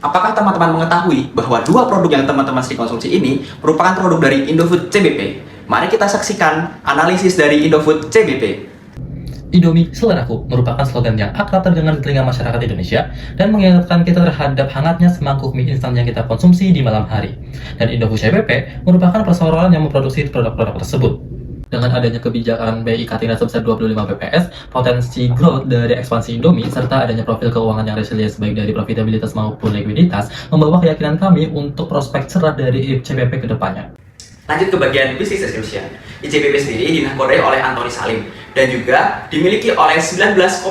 Apakah teman-teman mengetahui bahwa dua produk yang teman-teman sering konsumsi ini merupakan produk dari Indofood CBP? Mari kita saksikan analisis dari Indofood CBP. Indomie seleraku merupakan slogan yang akrab terdengar di telinga masyarakat Indonesia dan mengingatkan kita terhadap hangatnya semangkuk mie instan yang kita konsumsi di malam hari. Dan Indofood CBP merupakan perseorangan yang memproduksi produk-produk tersebut. Dengan adanya kebijakan BI Katina sebesar 25 bps, potensi growth dari ekspansi Indomie, serta adanya profil keuangan yang resilient baik dari profitabilitas maupun likuiditas, membawa keyakinan kami untuk prospek cerah dari CBP ke depannya. Lanjut ke bagian business description. ICBP sendiri dinahkodai oleh Antoni Salim dan juga dimiliki oleh 19,47%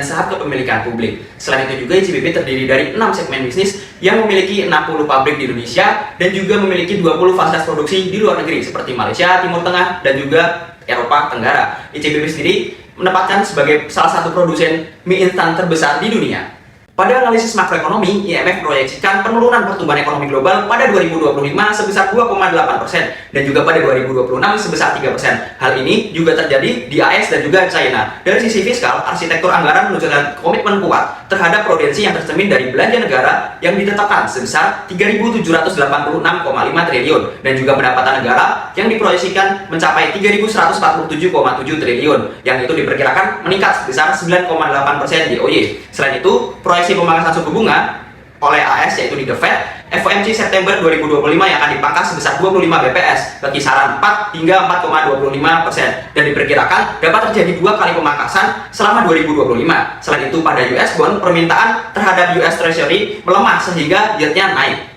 saham kepemilikan publik. Selain itu juga ICBP terdiri dari 6 segmen bisnis yang memiliki 60 pabrik di Indonesia dan juga memiliki 20 fasilitas produksi di luar negeri seperti Malaysia, Timur Tengah, dan juga Eropa Tenggara. ICBP sendiri menempatkan sebagai salah satu produsen mie instan terbesar di dunia. Pada analisis makroekonomi, IMF proyeksikan penurunan pertumbuhan ekonomi global pada 2025 sebesar 2,8% dan juga pada 2026 sebesar 3%. Hal ini juga terjadi di AS dan juga China. Dari sisi fiskal, arsitektur anggaran menunjukkan komitmen kuat terhadap prudensi yang tercermin dari belanja negara yang ditetapkan sebesar 3.786,5 triliun dan juga pendapatan negara yang diproyeksikan mencapai 3.147,7 triliun yang itu diperkirakan meningkat sebesar 9,8% YoY. Selain itu, proyeksi pemangkasan suku bunga oleh AS yaitu di The Fed, FOMC September 2025 yang akan dipangkas sebesar 25 bps ke kisaran 4 hingga 4,25% dan diperkirakan dapat terjadi 2 kali pemangkasan selama 2025. Selain itu pada US bond, permintaan terhadap US Treasury melemah sehingga yieldnya naik.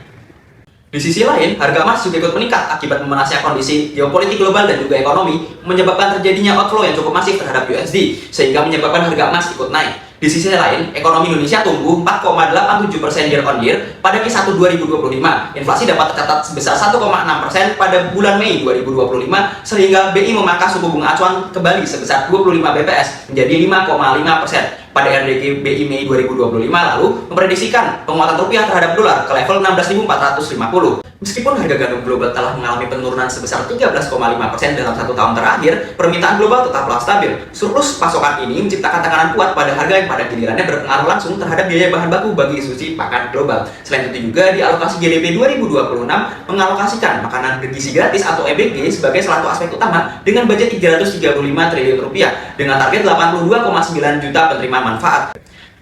Di sisi lain, harga emas juga ikut meningkat akibat memanasnya kondisi geopolitik global dan juga ekonomi menyebabkan terjadinya outflow yang cukup masif terhadap USD sehingga menyebabkan harga emas ikut naik. Di sisi lain, ekonomi Indonesia tumbuh 4,87% year on year pada Q1 2025. Inflasi dapat tercatat sebesar 1,6% pada bulan Mei 2025 sehingga BI memangkas suku bunga acuan kembali sebesar 25 bps menjadi 5,5%. Pada RDG BI Mei 2025 lalu memprediksikan penguatan rupiah terhadap dolar ke level 16.450. Meskipun harga gandum global telah mengalami penurunan sebesar 13,5% dalam 1 tahun terakhir, permintaan global tetaplah stabil. Surplus pasokan ini menciptakan tekanan kuat pada harga yang pada gilirannya berpengaruh langsung terhadap biaya bahan baku bagi institusi pakan global. Selain itu juga di alokasi GDP 2026 mengalokasikan makanan bergizi gratis atau EBG sebagai salah satu aspek utama dengan budget 335 triliun rupiah dengan target 82,9 juta penerima manfaat.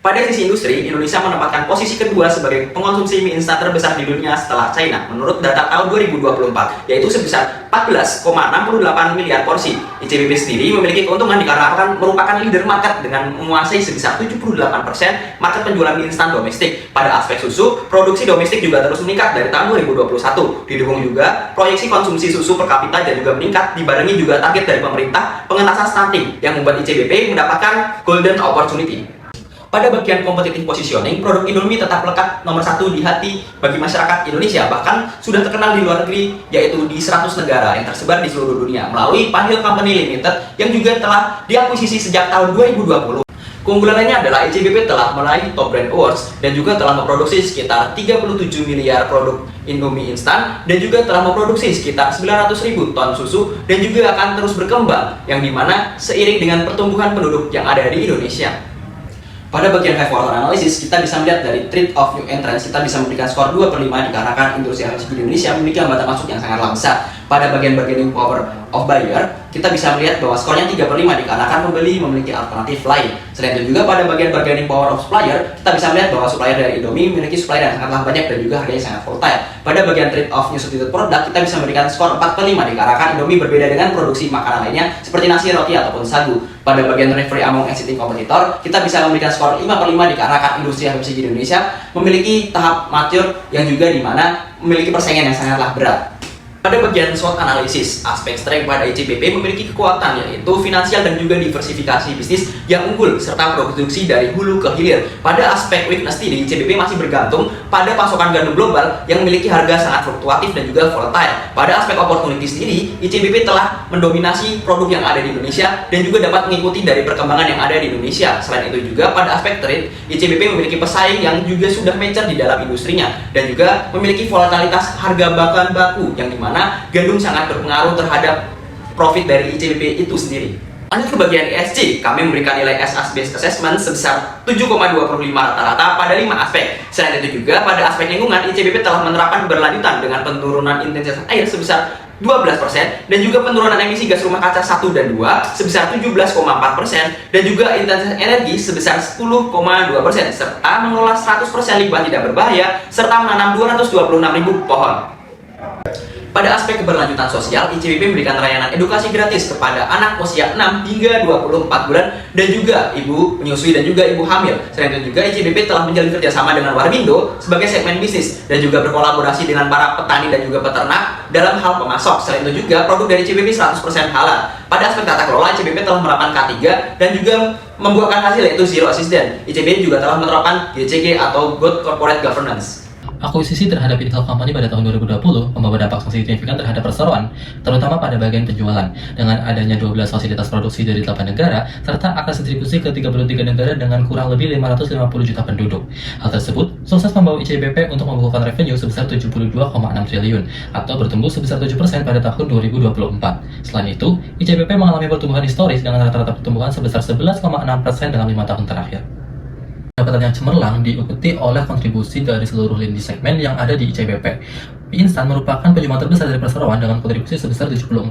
Pada sisi industri, Indonesia menempatkan posisi kedua sebagai pengonsumsi mie instan terbesar di dunia setelah China menurut data tahun 2024, yaitu sebesar 14,68 miliar porsi. ICBP sendiri memiliki keuntungan dikarenakan merupakan leader market dengan menguasai sebesar 78% market penjualan mie instan domestik. Pada aspek susu, produksi domestik juga terus meningkat dari tahun 2021. Didukung juga proyeksi konsumsi susu per kapita dan juga meningkat dibarengi juga target dari pemerintah pengentasan stunting yang membuat ICBP mendapatkan golden opportunity. Pada bagian competitive positioning, produk Indomie tetap lekat nomor 1 di hati bagi masyarakat Indonesia, bahkan sudah terkenal di luar negeri, yaitu di 100 negara yang tersebar di seluruh dunia melalui Panhil Company Limited yang juga telah diakuisisi sejak tahun 2020. Keunggulan lainnya adalah ICBP telah meraih Top Brand Awards dan juga telah memproduksi sekitar 37 miliar produk Indomie instan dan juga telah memproduksi sekitar 900.000 ton susu dan juga akan terus berkembang, yang dimana seiring dengan pertumbuhan penduduk yang ada di Indonesia. Pada bagian high factor analysis, kita bisa melihat dari trade of new entrants, kita bisa memberikan skor 2/5 dikarenakan industri FMCG di Indonesia memiliki hambatan masuk yang sangatlah besar. Pada bagian bargaining power of buyer, kita bisa melihat bahwa skornya 3/5 dikarenakan pembeli memiliki alternatif lain. Selain itu juga pada bagian bargaining power of supplier, kita bisa melihat bahwa supplier dari Indomie memiliki supplier yang sangatlah banyak dan juga harganya sangat volatile. Pada bagian trade of new substitute product, kita bisa memberikan skor 4/5 dikarenakan Indomie berbeda dengan produksi makanan lainnya seperti nasi, roti, ataupun sagu. Pada bagian referee among existing competitor, kita bisa memberikan skor 5/5 dikarenakan industri FMCG di Indonesia memiliki tahap mature yang juga dimana memiliki persaingan yang sangatlah berat. Pada bagian SWOT analisis, aspek strength pada ICBP memiliki kekuatan yaitu finansial dan juga diversifikasi bisnis yang unggul serta produksi dari hulu ke hilir. Pada aspek weakness di ICBP masih bergantung pada pasokan gandum global yang memiliki harga sangat fluktuatif dan juga volatile. Pada aspek opportunity sendiri, ICBP telah mendominasi produk yang ada di Indonesia dan juga dapat mengikuti dari perkembangan yang ada di Indonesia. Selain itu juga pada aspek trade, ICBP memiliki pesaing yang juga sudah mature di dalam industrinya dan juga memiliki volatilitas harga bahan baku yang dimana gandum sangat berpengaruh terhadap profit dari ICBP itu sendiri. Lanjut ke bagian ESG, kami memberikan nilai SASB Assessment sebesar 7,25 rata-rata pada 5 aspek. Selain itu juga, pada aspek lingkungan, ICBP telah menerapkan keberlanjutan dengan penurunan intensitas air sebesar 12% dan juga penurunan emisi gas rumah kaca 1 dan 2 sebesar 17,4% dan juga intensitas energi sebesar 10,2% serta mengelola 100% limbah tidak berbahaya serta menanam 226.000 pohon. Pada aspek keberlanjutan sosial, ICBP memberikan layanan edukasi gratis kepada anak usia 6 hingga 24 bulan dan juga ibu menyusui dan juga ibu hamil. Selain itu juga ICBP telah menjalin kerjasama dengan Warmindo sebagai segmen bisnis dan juga berkolaborasi dengan para petani dan juga peternak dalam hal pemasok. Selain itu juga produk dari ICBP 100% halal. Pada aspek tata kelola, ICBP telah menerapkan K3 dan juga membuahkan hasil yaitu Zero Accident. ICBP juga telah menerapkan GCG atau Good Corporate Governance. Akuisisi terhadap Intel Company pada tahun 2020 membawa dampak signifikan terhadap perseroan, terutama pada bagian penjualan, dengan adanya 12 fasilitas produksi dari 8 negara, serta akses distribusi ke 33 negara dengan kurang lebih 550 juta penduduk. Hal tersebut sukses membawa ICBP untuk membukukan revenue sebesar 72,6 triliun, atau bertumbuh sebesar 7% pada tahun 2024. Selain itu, ICBP mengalami pertumbuhan historis dengan rata-rata pertumbuhan sebesar 11,6% dalam 5 tahun terakhir. Pendapatan yang cemerlang diikuti oleh kontribusi dari seluruh lini segmen yang ada di ICBP. Mie instan merupakan penyumbang terbesar dari perseroan dengan kontribusi sebesar 74,2%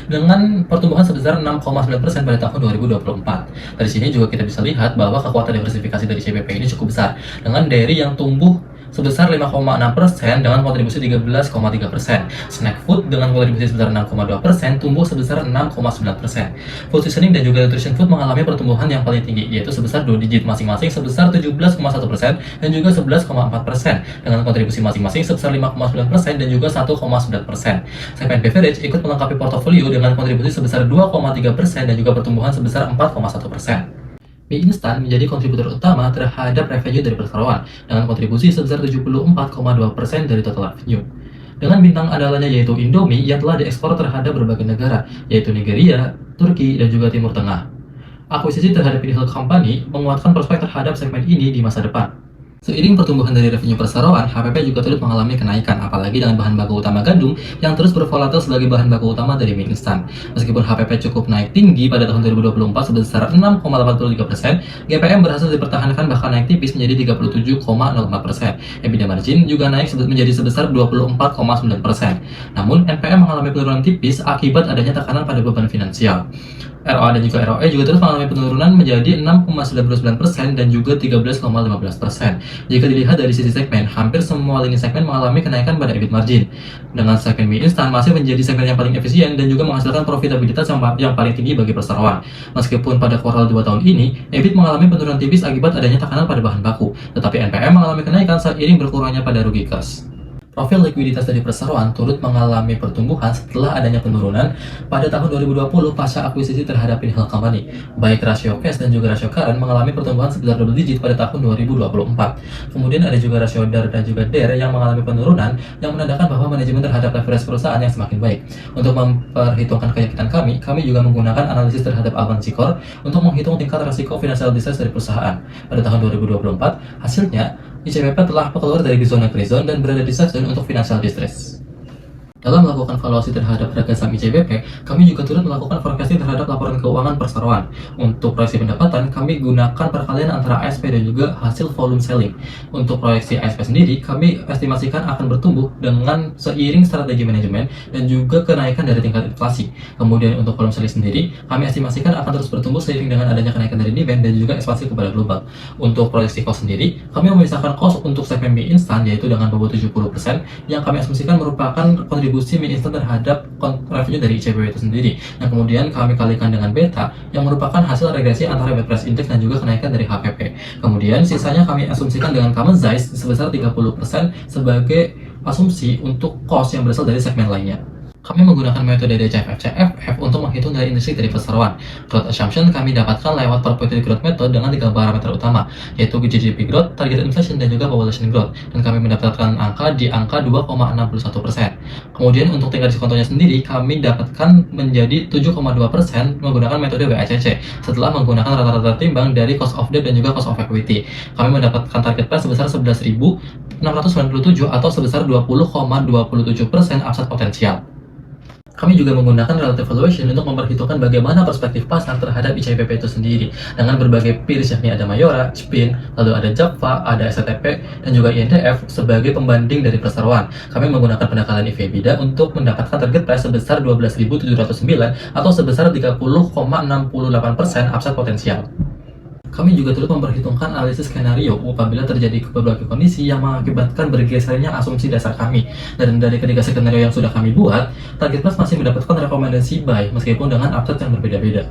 dengan pertumbuhan sebesar 6,9% pada tahun 2024. Dari sini juga kita bisa lihat bahwa kekuatan diversifikasi dari ICBP ini cukup besar dengan dairy yang tumbuh sebesar 5,6% dengan kontribusi 13,3%. Snack food dengan kontribusi sebesar 6,2% tumbuh sebesar 6,9%. Food seasoning dan juga nutrition food mengalami pertumbuhan yang paling tinggi yaitu sebesar 2 digit masing-masing sebesar 17,1% dan juga 11,4% dengan kontribusi masing-masing sebesar 5,9% dan juga 1,9%. Segmen beverage ikut melengkapi portofolio dengan kontribusi sebesar 2,3% dan juga pertumbuhan sebesar 4,1%. Mie instan menjadi kontributor utama terhadap revenue dari perseroan dengan kontribusi sebesar 74,2% dari total revenue. Dengan bintang andalannya yaitu Indomie yang telah diekspor terhadap berbagai negara, yaitu Nigeria, Turki, dan juga Timur Tengah. Akuisisi terhadap Intel Company menguatkan prospek terhadap segmen ini di masa depan. Seiring pertumbuhan dari revenue perseroan, HPP juga turut mengalami kenaikan, apalagi dengan bahan baku utama gandum yang terus bervolatil sebagai bahan baku utama dari mie instan. Meskipun HPP cukup naik tinggi pada tahun 2024 sebesar 6,83%, GPM berhasil dipertahankan bahkan naik tipis menjadi 37,04%. EBITDA margin juga naik menjadi sebesar 24,9%. Namun, NPM mengalami penurunan tipis akibat adanya tekanan pada beban finansial. ROA dan juga ROE juga terus mengalami penurunan menjadi 6,99% dan juga 13,15%. Jika dilihat dari sisi segmen, hampir semua lini segmen mengalami kenaikan pada EBIT margin. Dengan segmen mie instan masih menjadi segmen yang paling efisien dan juga menghasilkan profitabilitas yang paling tinggi bagi perseroan. Meskipun pada kuartal 2 tahun ini, EBIT mengalami penurunan tipis akibat adanya tekanan pada bahan baku, tetapi NPM mengalami kenaikan seiring berkurangnya pada rugi kas. Profil likuiditas dari perseroan turut mengalami pertumbuhan setelah adanya penurunan pada tahun 2020 pasca akuisisi terhadap Intel Company. Baik rasio cash dan juga rasio current mengalami pertumbuhan sebesar double digit pada tahun 2024. Kemudian ada juga rasio DAR dan juga DER yang mengalami penurunan yang menandakan bahwa manajemen terhadap leverage perusahaan yang semakin baik. Untuk memperhitungkan keyakinan kami juga menggunakan analisis terhadap Alban Sikor untuk menghitung tingkat resiko financial distress dari perusahaan. Pada tahun 2024, hasilnya ICBP telah keluar dari zona gray zone dan berada di safe zone untuk financial distress. Dalam melakukan valuasi terhadap harga saham ICBP, kami juga turut melakukan forecasting terhadap laporan keuangan perseroan. Untuk proyeksi pendapatan, kami gunakan perkalian antara ASP dan juga hasil volume selling. Untuk proyeksi ASP sendiri, kami estimasikan akan bertumbuh dengan seiring strategi manajemen dan juga kenaikan dari tingkat inflasi. Kemudian untuk volume selling sendiri, kami estimasikan akan terus bertumbuh seiring dengan adanya kenaikan dari demand dan juga ekspansi kepada global. Untuk proyeksi cost sendiri, kami memisahkan cost untuk segmen mie instan yaitu dengan bobot 70% yang kami asumsikan merupakan kontribusi mie instan terhadap revenue dari ICBP itu sendiri. Nah, kemudian kami kalikan dengan beta yang merupakan hasil regresi antara bed price index dan juga kenaikan dari HPP. Kemudian sisanya kami asumsikan dengan common size sebesar 30% sebagai asumsi untuk cost yang berasal dari segmen lainnya. Kami menggunakan metode DCF untuk menghitung nilai intrinsik dari perseroan. Growth assumption kami dapatkan lewat probability growth method dengan 3 parameter utama, yaitu GDP growth, target inflation, dan juga population growth. Dan kami mendapatkan angka di angka 2,61%. Kemudian untuk tingkat diskontonya sendiri, kami dapatkan menjadi 7,2% menggunakan metode WACC setelah menggunakan rata-rata timbang dari cost of debt dan juga cost of equity. Kami mendapatkan target price sebesar 11.697 atau sebesar 20,27% upside potensial. Kami juga menggunakan relative valuation untuk memperhitungkan bagaimana perspektif pasar terhadap ICBP itu sendiri dengan berbagai peers, yakni ada Mayora, Spin, lalu ada Java, ada STP, dan juga INDF sebagai pembanding dari perseroan. Kami menggunakan pendekatan EV/EBITDA untuk mendapatkan target price sebesar 12.709 atau sebesar 30,68% upside potensial. Kami juga turut memperhitungkan analisis skenario apabila terjadi berbagai kondisi yang mengakibatkan bergesernya asumsi dasar kami. Dan dari ketiga skenario yang sudah kami buat, target plus masih mendapatkan rekomendasi buy meskipun dengan upside yang berbeda-beda.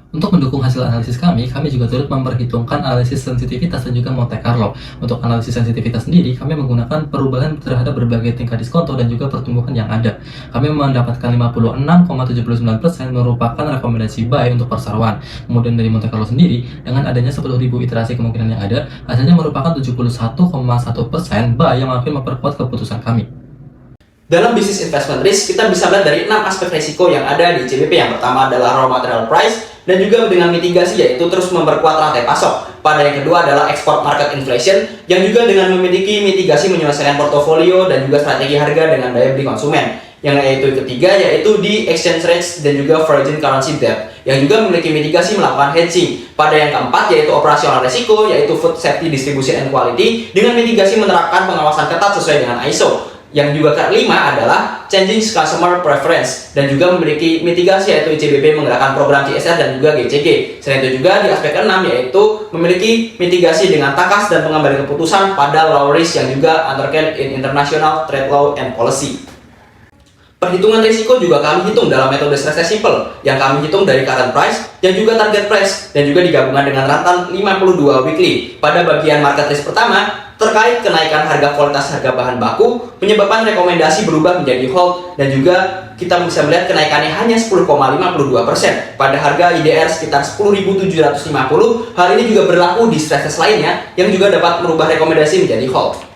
Untuk mendukung hasil analisis kami juga turut memperhitungkan analisis sensitivitas dan juga Monte Carlo. Untuk analisis sensitivitas sendiri, kami menggunakan perubahan terhadap berbagai tingkat diskonto dan juga pertumbuhan yang ada. Kami mendapatkan 56,79% merupakan rekomendasi buy untuk perseroan. Kemudian dari Monte Carlo sendiri, dengan adanya 10.000 iterasi kemungkinan yang ada, hasilnya merupakan 71,1% buy yang makin memperkuat keputusan kami. Dalam bisnis investment risk, kita bisa melihat dari 6 aspek risiko yang ada di ICBP. Yang pertama adalah raw material price, dan juga dengan mitigasi, yaitu terus memperkuat rantai pasok. Pada yang kedua adalah export market inflation, yang juga dengan memiliki mitigasi menyelesaikan portofolio dan juga strategi harga dengan daya beli konsumen. Yang ketiga yaitu di exchange rates dan juga foreign currency debt, yang juga memiliki mitigasi melakukan hedging. Pada yang keempat yaitu operasional risiko, yaitu food safety, distribution, and quality, dengan mitigasi menerapkan pengawasan ketat sesuai dengan ISO. Yang juga kelima adalah changing customer preference, dan juga memiliki mitigasi yaitu ICBP menggerakkan program CSR dan juga GCG. Selain itu juga di aspek keenam yaitu memiliki mitigasi dengan takas dan pengambilan keputusan pada low risk yang juga undercut in international trade law and policy. Perhitungan risiko juga kami hitung dalam metode stress test simple, yang kami hitung dari current price dan juga target price, dan juga digabungkan dengan rantan 52 weekly. Pada bagian market risk pertama, terkait kenaikan harga kualitas harga bahan baku menyebabkan rekomendasi berubah menjadi hold, dan juga kita bisa melihat kenaikannya hanya 10,52% pada harga IDR sekitar 10.750. Hal ini juga berlaku di stress test lainnya yang juga dapat merubah rekomendasi menjadi hold.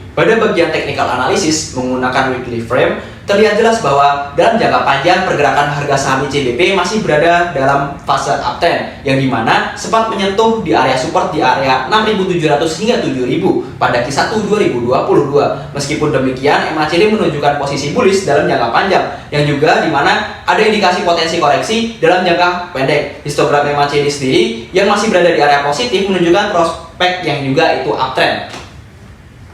Pada bagian technical analysis menggunakan weekly frame, terlihat jelas bahwa dalam jangka panjang pergerakan harga saham ICBP masih berada dalam fase uptrend, yang dimana sempat menyentuh di area support di area 6.700 hingga 7.000 pada Q1 2022. Meskipun demikian, MACD menunjukkan posisi bullish dalam jangka panjang, yang juga dimana ada indikasi potensi koreksi dalam jangka pendek. Histogram MACD sendiri yang masih berada di area positif menunjukkan prospek yang juga itu uptrend.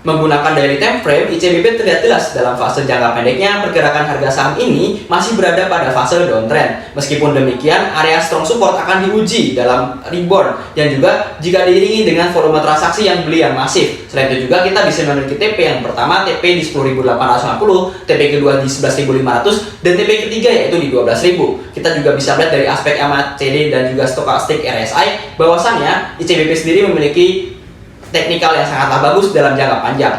Menggunakan daily time frame, ICBP terlihat jelas dalam fase jangka pendeknya pergerakan harga saham ini masih berada pada fase downtrend. Meskipun demikian, area strong support akan diuji dalam rebound, dan juga jika diiringi dengan volume transaksi yang beli yang masif. Selain itu juga kita bisa memiliki TP yang pertama, TP di 10.850, TP kedua di 11.500, dan TP ketiga yaitu di 12.000. Kita juga bisa melihat dari aspek MACD dan juga stochastic RSI bahwasannya ICBP sendiri memiliki teknikal yang sangatlah bagus dalam jangka panjang.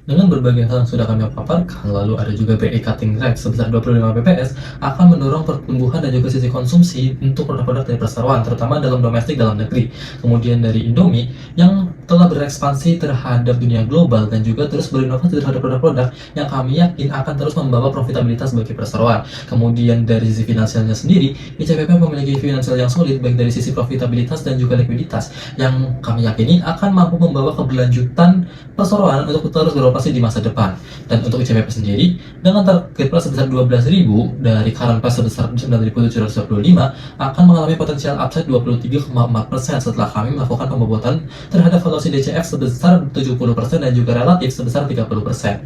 Dengan berbagai hal yang sudah kami paparkan, lalu ada juga BI cutting rate sebesar 25 bps akan mendorong pertumbuhan dan juga sisi konsumsi untuk produk-produk dari perseroan, terutama dalam domestik dalam negeri. Kemudian dari Indomie yang telah berekspansi terhadap dunia global dan juga terus berinovasi terhadap produk-produk yang kami yakin akan terus membawa profitabilitas bagi perseroan. Kemudian dari sisi finansialnya sendiri, ICBP memiliki finansial yang solid baik dari sisi profitabilitas dan juga likuiditas yang kami yakini akan mampu membawa keberlanjutan perseroan untuk terus beroperasi di masa depan. Dan untuk ICBP sendiri, dengan target price sebesar 12.000 dari current price sebesar 9.725 akan mengalami potensial upside 23,4% setelah kami melakukan pembobotan terhadap valuasi DCF sebesar 70% dan juga relatif sebesar 30%.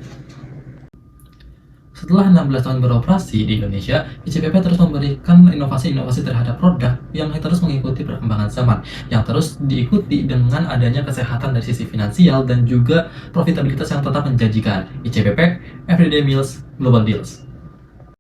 Setelah 16 tahun beroperasi di Indonesia, ICBP terus memberikan inovasi-inovasi terhadap produk yang terus mengikuti perkembangan zaman, yang terus diikuti dengan adanya kesehatan dari sisi finansial dan juga profitabilitas yang tetap menjanjikan. ICBP, Everyday Meals, Global Deals.